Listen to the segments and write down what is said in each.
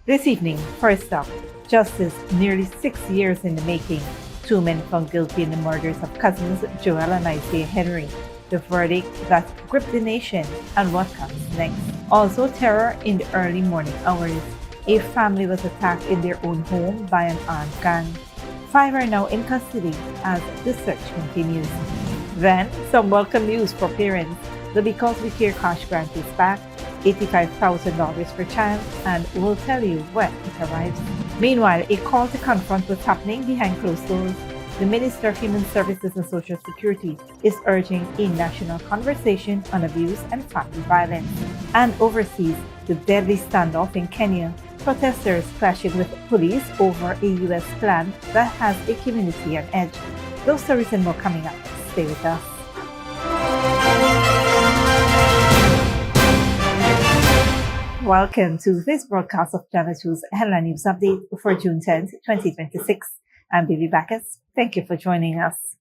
This evening, first up, justice nearly 6 years in the making. Two men found guilty in the murders of cousins Joel and Isaiah Henry. The verdict that gripped the nation and what comes next. Also, terror in the early morning hours. A family was attacked in their own home by an armed gang. 5 are now in custody as the search continues. Then, some welcome news for parents. The Because We Care cash grant is back, $85,000 per child, and we'll tell you when it arrives. Meanwhile, a call to confront what's happening behind closed doors. The Minister of Human Services and Social Security is urging a national conversation on abuse and family violence. And overseas, the deadly standoff in Kenya, protesters clashing with police over a U.S. plan that has a community on edge. Those stories and more coming up. Stay with us. Welcome to this broadcast of Channel 2's Headline News Update for June 10th, 2026. I'm Bibi Bacchus. Thank you for joining us.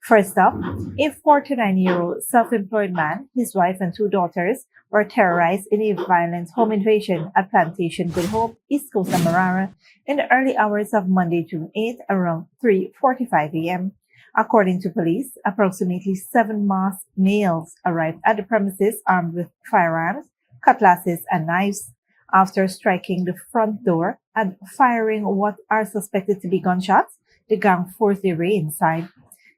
First up, a 49-year-old self-employed man, his wife and 2 daughters were terrorized in a violent home invasion at Plantation Good Hope, East Coast of Marara in the early hours of Monday, June 8th, around 3:45 a.m. According to police, approximately 7 masked males arrived at the premises armed with firearms, cutlasses, and knives. After striking the front door and firing what are suspected to be gunshots, the gang forced their way inside.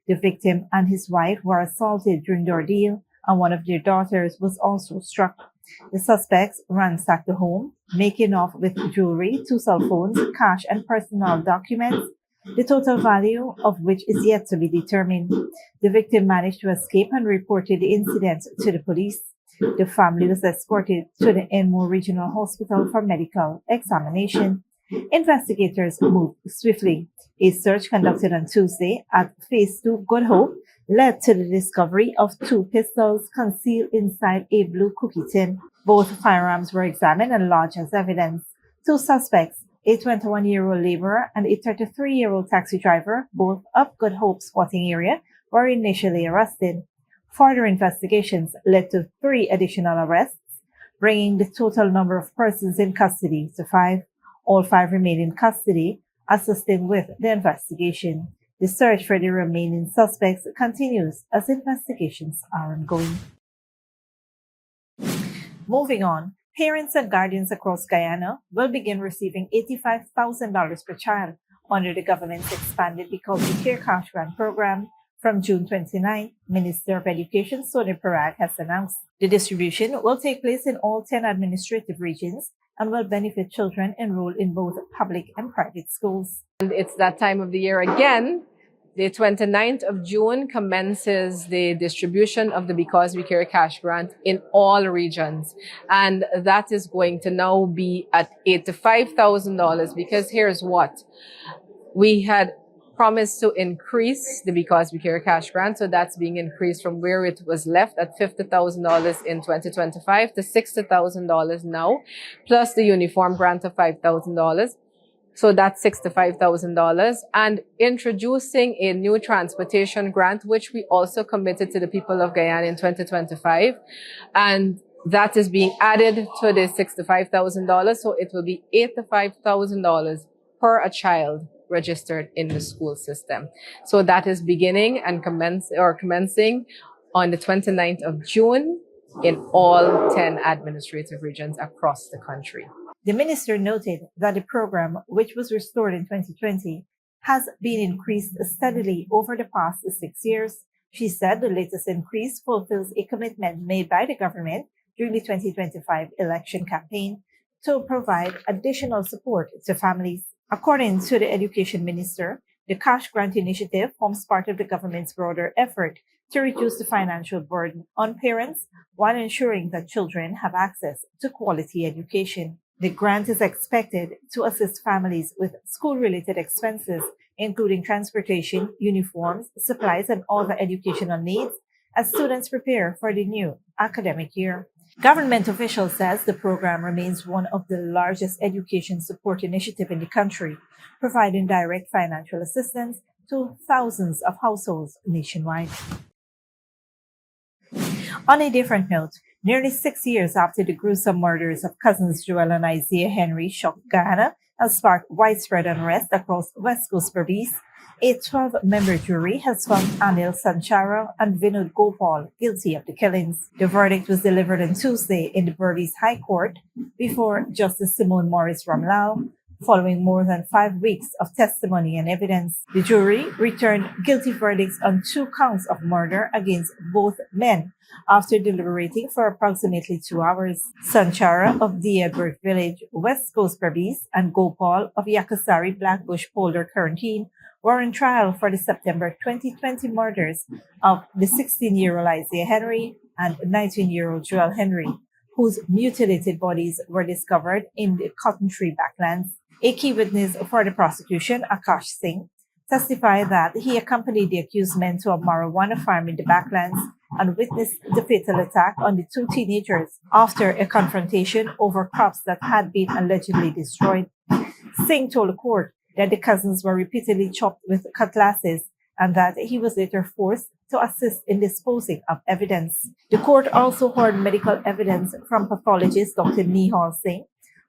The victim and his wife were assaulted during the ordeal, and one of their daughters was also struck. The suspects ransacked the home, making off with jewelry, 2 cell phones, cash, and personal documents, the total value of which is yet to be determined. The victim managed to escape and reported the incident to the police. The family was escorted to the Enmore Regional Hospital for medical examination. Investigators moved swiftly. A search conducted on Tuesday at Phase 2 Good Hope led to the discovery of 2 pistols concealed inside a blue cookie tin. Both firearms were examined and lodged as evidence. 2 suspects, a 21-year-old laborer and a 33-year-old taxi driver, both of Good Hope squatting area, were initially arrested. Further investigations led to 3 additional arrests, bringing the total number of persons in custody to 5. All 5 remain in custody, assisting with the investigation. The search for the remaining suspects continues as investigations are ongoing. Moving on, parents and guardians across Guyana will begin receiving $85,000 per child under the government's expanded Because We Care cash grant program. From June 29, Minister of Education Sonia Parag has announced the distribution will take place in all 10 administrative regions and will benefit children enrolled in both public and private schools. And it's that time of the year again. The 29th of June commences the distribution of the Because We Care cash grant in all regions. And that is going to now be at $85,000 because here's what. We had promised to increase the Because We Care cash grant. So that's being increased from where it was left at $50,000 in 2025 to $60,000 now, plus the uniform grant of $5,000. So that's $65,000, and introducing a new transportation grant, which we also committed to the people of Guyana in 2025. And that is being added to the $65,000. So it will be $85,000 per a child registered in the school system. So that is beginning and commencing on the 29th of June in all 10 administrative regions across the country. The minister noted that the program, which was restored in 2020, has been increased steadily over the past 6 years. She said the latest increase fulfills a commitment made by the government during the 2025 election campaign to provide additional support to families. According to the Education Minister, the cash grant initiative forms part of the government's broader effort to reduce the financial burden on parents while ensuring that children have access to quality education. The grant is expected to assist families with school-related expenses, including transportation, uniforms, supplies, and other educational needs as students prepare for the new academic year. Government officials says the program remains one of the largest education support initiatives in the country, providing direct financial assistance to thousands of households nationwide. On a different note, Nearly 6 years after the gruesome murders of cousins Joel and Isaiah Henry shocked Guyana and sparked widespread unrest across West Coast Berbice, a 12-member jury has found Anil Sanchara and Vinod Gopal guilty of the killings. The verdict was delivered on Tuesday in the Berbice High Court before Justice Simone Morris Ramlal, following more than 5 weeks of testimony and evidence. The jury returned guilty verdicts on 2 counts of murder against both men after deliberating for approximately 2 hours. Sanchara of the Edward Village, West Coast Berbice, and Gopal of Yakasari Blackbush Polder Quarantine were on trial for the September 2020 murders of the 16-year-old Isaiah Henry and 19-year-old Joel Henry, whose mutilated bodies were discovered in the Cotton Tree Backlands. A key witness for the prosecution, Akash Singh, testified that he accompanied the accused men to a marijuana farm in the Backlands and witnessed the fatal attack on the 2 teenagers after a confrontation over crops that had been allegedly destroyed. Singh told the court that the cousins were repeatedly chopped with cutlasses and that he was later forced to assist in disposing of evidence. The court also heard medical evidence from pathologist Dr. Nihal Singh,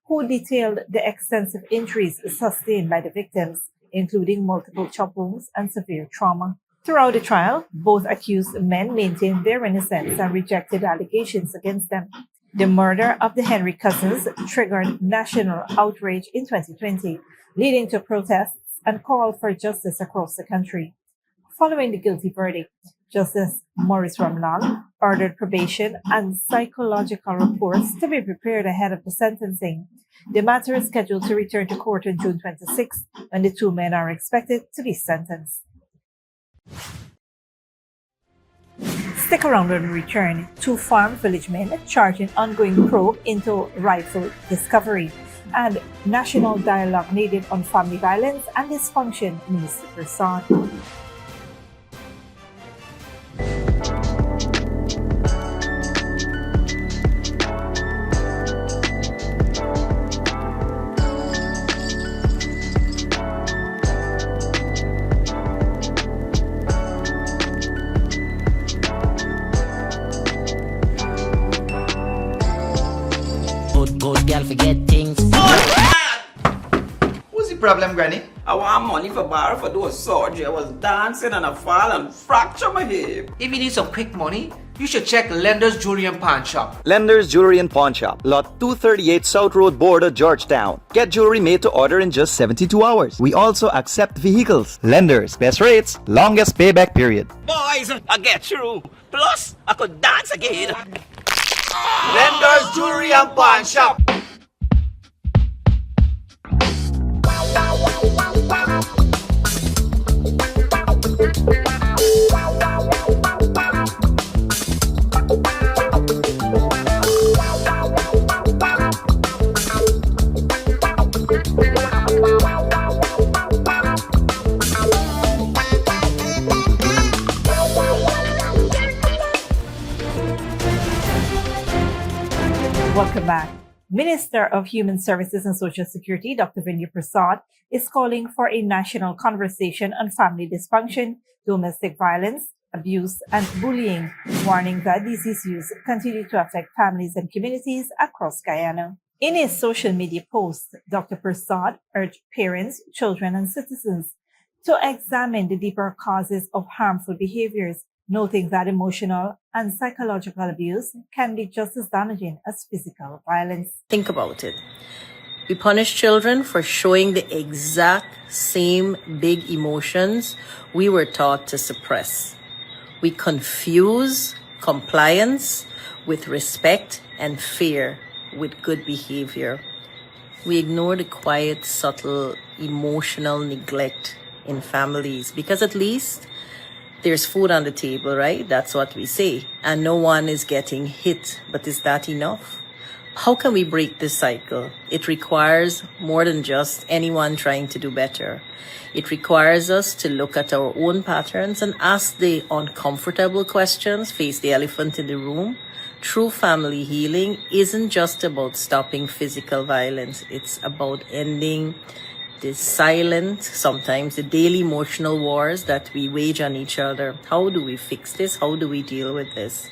who detailed the extensive injuries sustained by the victims, including multiple chop wounds and severe trauma. Throughout the trial, both accused men maintained their innocence and rejected allegations against them. The murder of the Henry cousins triggered national outrage in 2020, leading to protests and call for justice across the country. Following the guilty verdict, Justice Maurice Ramlal ordered probation and psychological reports to be prepared ahead of the sentencing. The matter is scheduled to return to court on June 26, when the 2 men are expected to be sentenced. Stick around when we return. 2 farm village men charged in ongoing probe into rifle discovery, and national dialogue needed on family violence and dysfunction, Minister Prasad. Good girl forget things. What's the problem, Granny? I want money for borrow for do a surgery. I was dancing and I fall and fracture my hip. If you need some quick money, you should check Lender's Jewelry and Pawn Shop. Lender's Jewelry and Pawn Shop, Lot 238 South Road Border, Georgetown. Get jewelry made to order in just 72 hours. We also accept vehicles. Lender's, best rates, longest payback period. Boys, I get through. Plus, I could dance again. Lender's Jewelry and Pawn Shop. Welcome back. Minister of Human Services and Social Security, Dr. Vinay Prasad, is calling for a national conversation on family dysfunction, domestic violence, abuse, and bullying, warning that these issues continue to affect families and communities across Guyana. In a social media post, Dr. Prasad urged parents, children, and citizens to examine the deeper causes of harmful behaviors, noting that emotional and psychological abuse can be just as damaging as physical violence. Think about it. We punish children for showing the exact same big emotions we were taught to suppress. We confuse compliance with respect and fear with good behavior. We ignore the quiet, subtle, emotional neglect in families because at least there's food on the table, right? That's what we say. And no one is getting hit. But is that enough? How can we break this cycle? It requires more than just anyone trying to do better. It requires us to look at our own patterns and ask the uncomfortable questions, face the elephant in the room. True family healing isn't just about stopping physical violence. It's about ending the silent, sometimes the daily emotional wars that we wage on each other. How do we fix this? How do we deal with this?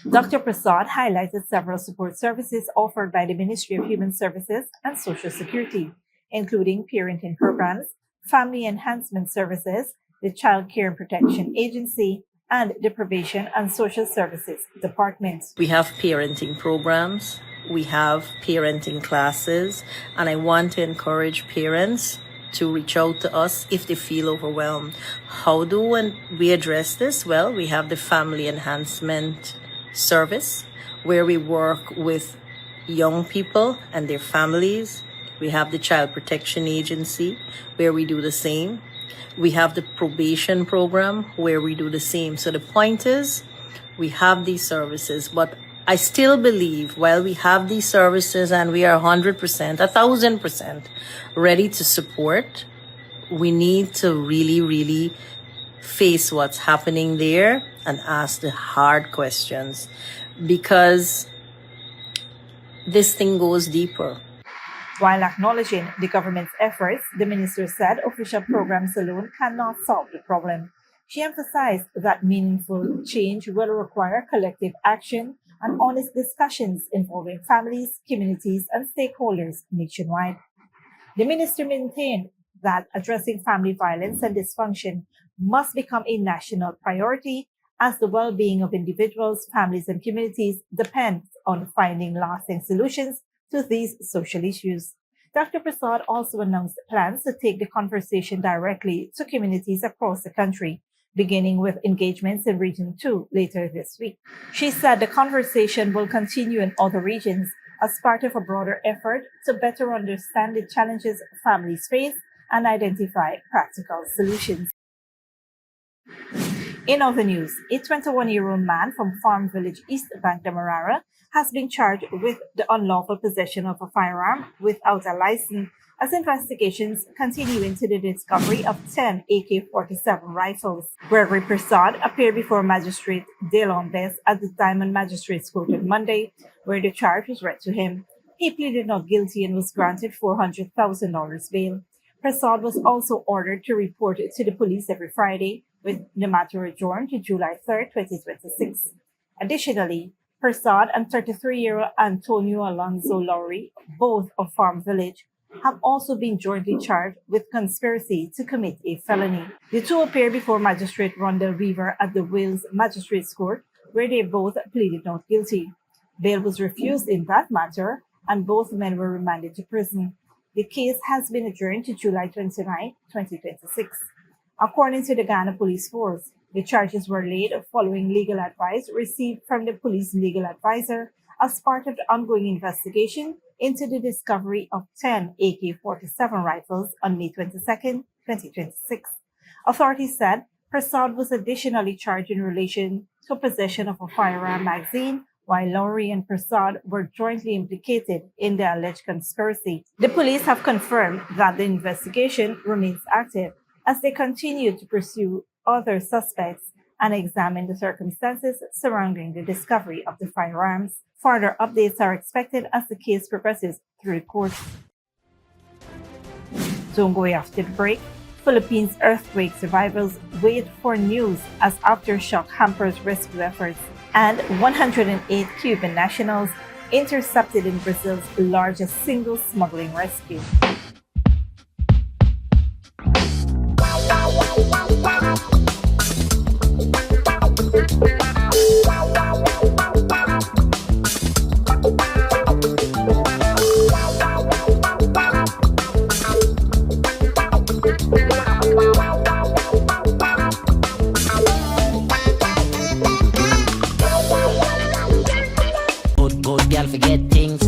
Dr. Prasad highlighted several support services offered by the Ministry of Human Services and Social Security, including parenting programs, family enhancement services, the Child Care and Protection Agency, and the Probation and Social Services Department. We have parenting programs, we have parenting classes, and I want to encourage parents to reach out to us if they feel overwhelmed. How do we address this? Well, we have the Family Enhancement Service, where we work with young people and their families. We have the Child Protection Agency, where we do the same. We have the probation program, where we do the same. So the point is, we have these services, but I still believe while we have these services and we are 100%, 1,000% ready to support, we need to really, really face what's happening there and ask the hard questions, because this thing goes deeper. While acknowledging the government's efforts, the minister said official programs alone cannot solve the problem. She emphasized that meaningful change will require collective action and honest discussions involving families, communities, and stakeholders nationwide. The minister maintained that addressing family violence and dysfunction must become a national priority, as the well-being of individuals, families, and communities depends on finding lasting solutions to these social issues. Dr. Prasad also announced plans to take the conversation directly to communities across the country, beginning with engagements in Region 2 later this week. She said the conversation will continue in other regions as part of a broader effort to better understand the challenges families face and identify practical solutions. In other news, a 21-year-old man from Farm Village, East Bank, Demerara, has been charged with the unlawful possession of a firearm without a license, as investigations continue into the discovery of 10 AK-47 rifles. Gregory Prasad appeared before Magistrate Delon Bess at the Diamond Magistrates Court on Monday, where the charge was read to him. He pleaded not guilty and was granted $400,000 bail. Prasad was also ordered to report to the police every Friday, with the matter adjourned to July 3, 2026. Additionally, Prasad and 33-year-old Antonio Alonzo Lowry, both of Farm Village, have also been jointly charged with conspiracy to commit a felony. The two appeared before Magistrate Rondell Weaver at the Wales Magistrates Court, where they both pleaded not guilty. Bail was refused in that matter, and both men were remanded to prison. The case has been adjourned to July 29, 2026. According to the Ghana Police Force, the charges were laid following legal advice received from the police legal advisor as part of the ongoing investigation into the discovery of 10 AK-47 rifles on May 22, 2026. Authorities said Prasad was additionally charged in relation to possession of a firearm magazine, while Lowry and Prasad were jointly implicated in the alleged conspiracy. The police have confirmed that the investigation remains active as they continue to pursue other suspects and examine the circumstances surrounding the discovery of the firearms. Further updates are expected as the case progresses through the courts. Don't go away after the break. Philippines earthquake survivors wait for news as aftershock hampers rescue efforts. And 108 Cuban nationals intercepted in Brazil's largest single smuggling rescue. Good girl forget things.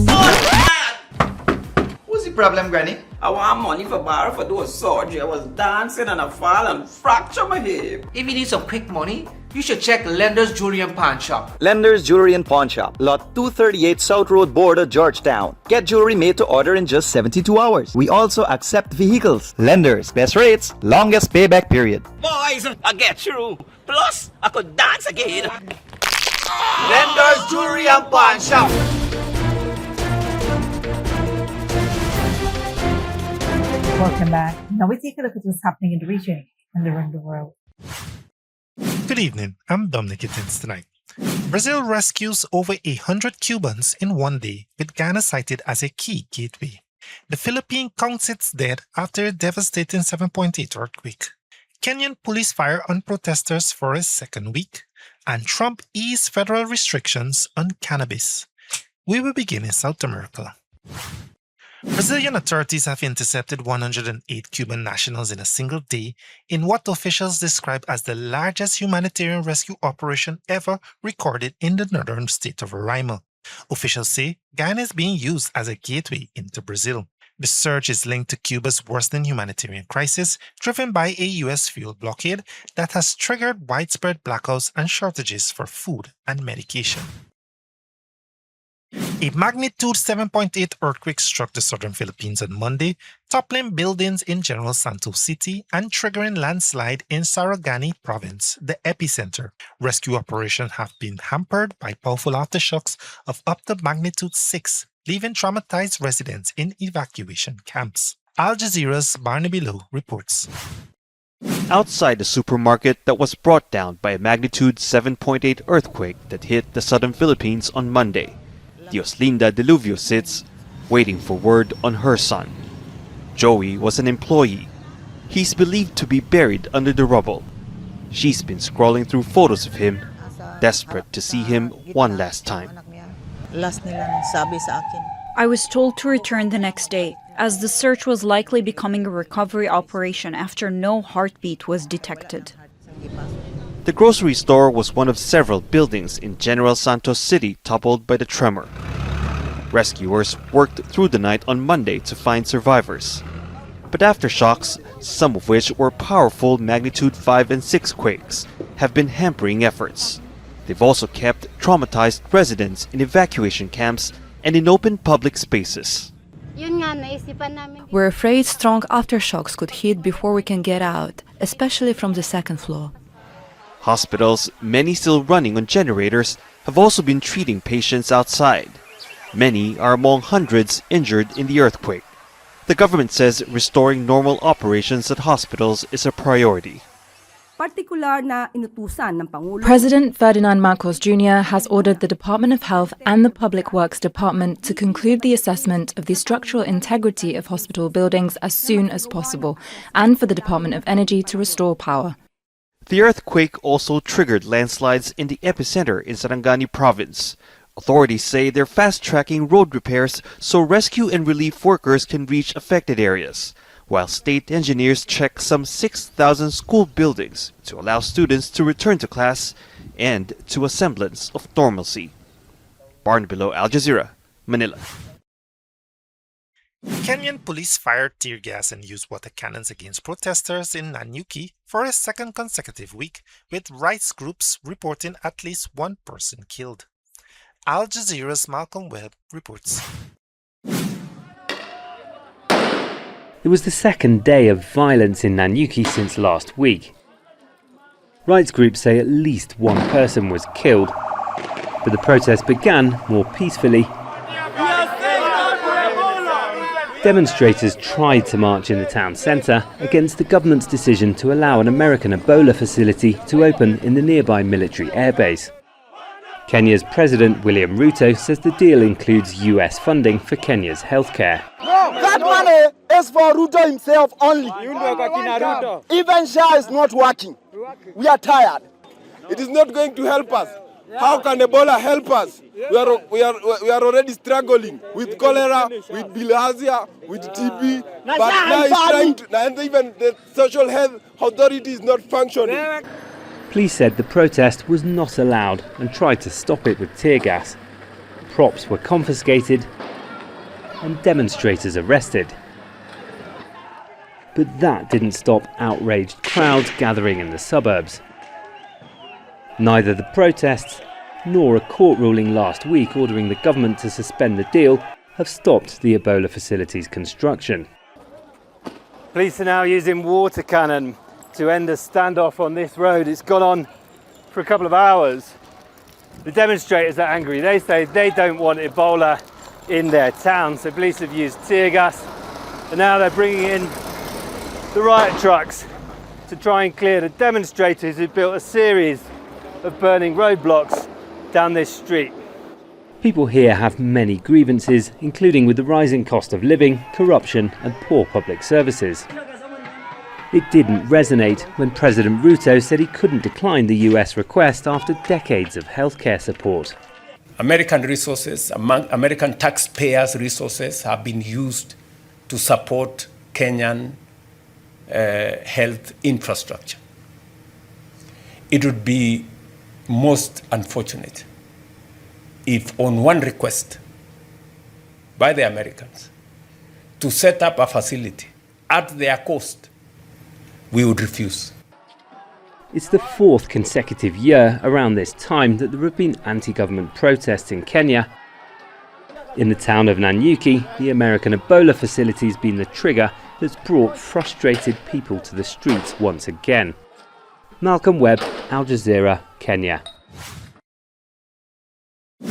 What's the problem, Granny? I want money for borrow for those surgery. I was dancing and I fall and fracture my hip. If you need some quick money, you should check Lender's Jewelry and Pawn Shop. Lender's Jewelry and Pawn Shop, Lot 238 South Road Border, Georgetown. Get jewelry made to order in just 72 hours. We also accept vehicles. Lenders, best rates, longest payback period. Boys, I get through. Plus, I could dance again. Lender's Jewelry and Pawn Shop. Welcome back. Now we take a look at what's happening in the region and around the world. Good evening, I'm Dominic Gittins tonight. Brazil rescues over 100 Cubans in one day, with Ghana cited as a key gateway. The Philippines counts its dead after a devastating 7.8 earthquake. Kenyan police fire on protesters for a second week. And Trump eased federal restrictions on cannabis. We will begin in South America. Brazilian authorities have intercepted 108 Cuban nationals in a single day in what officials describe as the largest humanitarian rescue operation ever recorded in the northern state of Roraima. Officials say Ghana is being used as a gateway into Brazil. The surge is linked to Cuba's worsening humanitarian crisis, driven by a U.S. fuel blockade that has triggered widespread blackouts and shortages for food and medication. A magnitude 7.8 earthquake struck the southern Philippines on Monday, toppling buildings in General Santos City and triggering landslide in Sarangani province, the epicenter. Rescue operations have been hampered by powerful aftershocks of up to magnitude 6, leaving traumatized residents in evacuation camps. Al Jazeera's Barnaby Lowe reports. Outside the supermarket that was brought down by a magnitude 7.8 earthquake that hit the southern Philippines on Monday, Dioslinda Deluvio sits, waiting for word on her son. Joey was an employee. He's believed to be buried under the rubble. She's been scrolling through photos of him, desperate to see him one last time. I was told to return the next day, as the search was likely becoming a recovery operation after no heartbeat was detected. The grocery store was one of several buildings in General Santos City toppled by the tremor. Rescuers worked through the night on Monday to find survivors. But aftershocks, some of which were powerful magnitude 5 and 6 quakes, have been hampering efforts. They've also kept traumatized residents in evacuation camps and in open public spaces. We're afraid strong aftershocks could hit before we can get out, especially from the second floor. Hospitals, many still running on generators, have also been treating patients outside. Many are among hundreds injured in the earthquake. The government says restoring normal operations at hospitals is a priority. President Ferdinand Marcos Jr. has ordered the Department of Health and the Public Works Department to conclude the assessment of the structural integrity of hospital buildings as soon as possible, and for the Department of Energy to restore power. The earthquake also triggered landslides in the epicenter in Sarangani province. Authorities say they're fast-tracking road repairs so rescue and relief workers can reach affected areas, while state engineers check some 6,000 school buildings to allow students to return to class and to a semblance of normalcy. Barnaby Lowe, Al Jazeera, Manila. Kenyan police fired tear gas and used water cannons against protesters in Nanyuki for a second consecutive week, with rights groups reporting at least one person killed. Al Jazeera's Malcolm Webb reports. It was the second day of violence in Nanyuki since last week. Rights groups say at least one person was killed, but the protest began more peacefully. Demonstrators tried to march in the town centre against the government's decision to allow an American Ebola facility to open in the nearby military airbase. Kenya's President William Ruto says the deal includes US funding for Kenya's healthcare. No, that money is for Ruto himself only. Even SHA is not working. We are tired. It is not going to help us. How can Ebola help us? We are already struggling with cholera, with bilharzia, with TB. But now it's trying to, and even the social health authority is not functioning. Police said the protest was not allowed and tried to stop it with tear gas. Props were confiscated and demonstrators arrested. But that didn't stop outraged crowds gathering in the suburbs. Neither the protests nor a court ruling last week ordering the government to suspend the deal have stopped the Ebola facility's construction. Police are now using water cannon to end a standoff on this road. It's gone on for a couple of hours. The demonstrators are angry. They say they don't want Ebola in their town, so police have used tear gas, and now they're bringing in the riot trucks to try and clear the demonstrators who built a series of burning roadblocks down this street. People here have many grievances, including with the rising cost of living, corruption and poor public services. It didn't resonate when President Ruto said he couldn't decline the US request after decades of healthcare support. American resources, American taxpayers' resources have been used to support Kenyan health infrastructure. It would be most unfortunate if on one request by the Americans to set up a facility at their cost, we would refuse. It's the fourth consecutive year around this time that there have been anti-government protests in Kenya. In the town of Nanyuki, the American Ebola facility has been the trigger that's brought frustrated people to the streets once again. Malcolm Webb, Al Jazeera, Kenya.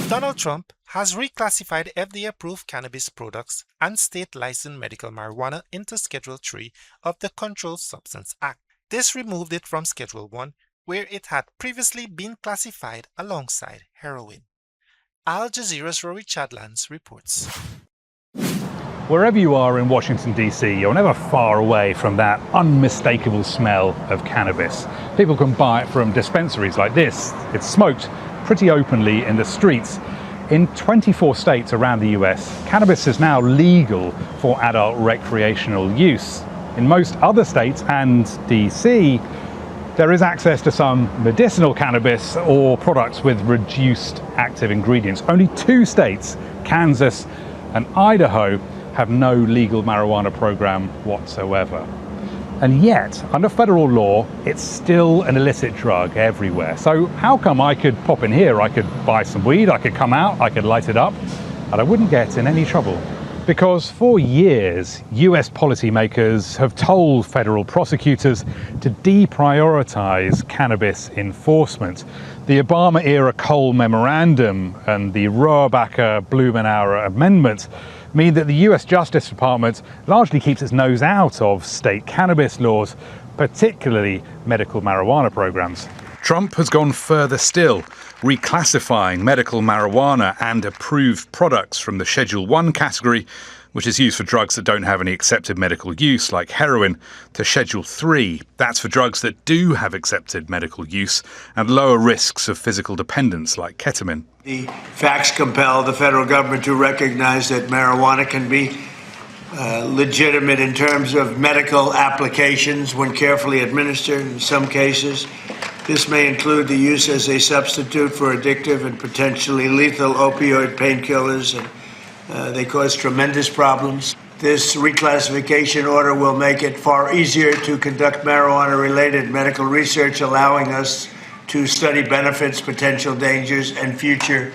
Donald Trump has reclassified FDA-approved cannabis products and state-licensed medical marijuana into Schedule 3 of the Controlled Substance Act. This removed it from Schedule 1, where it had previously been classified alongside heroin. Al Jazeera's Rory Chadlands reports. Wherever you are in Washington, D.C., you're never far away from that unmistakable smell of cannabis. People can buy it from dispensaries like this. It's smoked pretty openly in the streets. In 24 states around the US, cannabis is now legal for adult recreational use. In most other states and DC, there is access to some medicinal cannabis or products with reduced active ingredients. Only 2 states, Kansas and Idaho, have no legal marijuana program whatsoever. And yet, under federal law, it's still an illicit drug everywhere. So how come I could pop in here, I could buy some weed, I could come out, I could light it up, and I wouldn't get in any trouble? Because for years, US policymakers have told federal prosecutors to deprioritize cannabis enforcement. The Obama-era Cole Memorandum and the Rohrabacher-Blumenauer Amendment mean that the US Justice Department largely keeps its nose out of state cannabis laws, particularly medical marijuana programs. Trump has gone further still, reclassifying medical marijuana and approved products from the Schedule 1 category, which is used for drugs that don't have any accepted medical use, like heroin, to Schedule 3. That's for drugs that do have accepted medical use and lower risks of physical dependence, like ketamine. The facts compel the federal government to recognize that marijuana can be legitimate in terms of medical applications when carefully administered in some cases. This may include the use as a substitute for addictive and potentially lethal opioid painkillers, and they cause tremendous problems. This reclassification order will make it far easier to conduct marijuana-related medical research, allowing us to study benefits, potential dangers, and future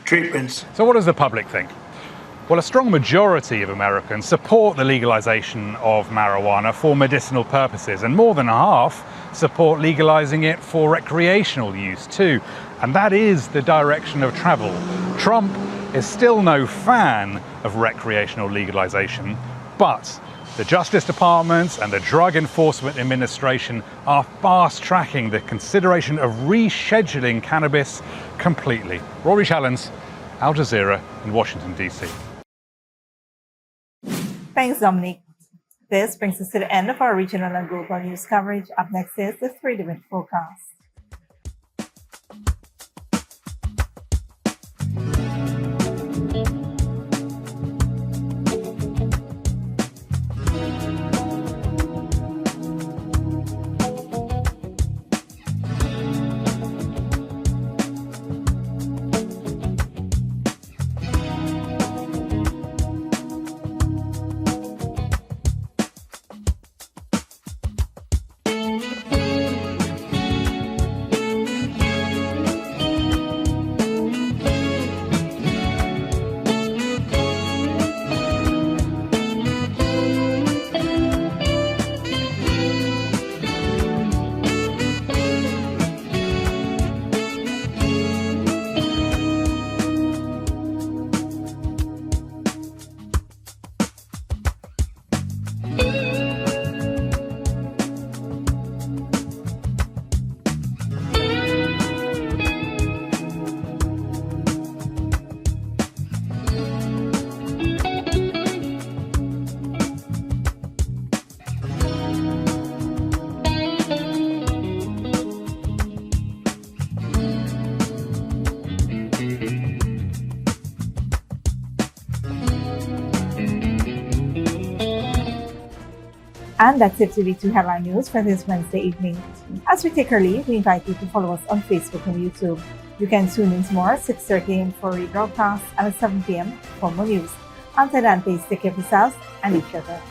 treatments. So what does the public think? Well, a strong majority of Americans support the legalization of marijuana for medicinal purposes, and more than half support legalizing it for recreational use too. And that is the direction of travel. Trump is still no fan of recreational legalization, but the Justice Department and the Drug Enforcement Administration are fast-tracking the consideration of rescheduling cannabis completely. Rory Challens, Al Jazeera in Washington, D.C. Thanks, Dominic. This brings us to the end of our regional and global news coverage. Up next is the 3-minute forecast. And that's it to TV2 Headline News for this Wednesday evening. As we take our leave, we invite you to follow us on Facebook and YouTube. You can tune in tomorrow at 6:30 a.m. for rebroadcast and at 7 p.m. for more news. Until then, please take care of yourselves and each other.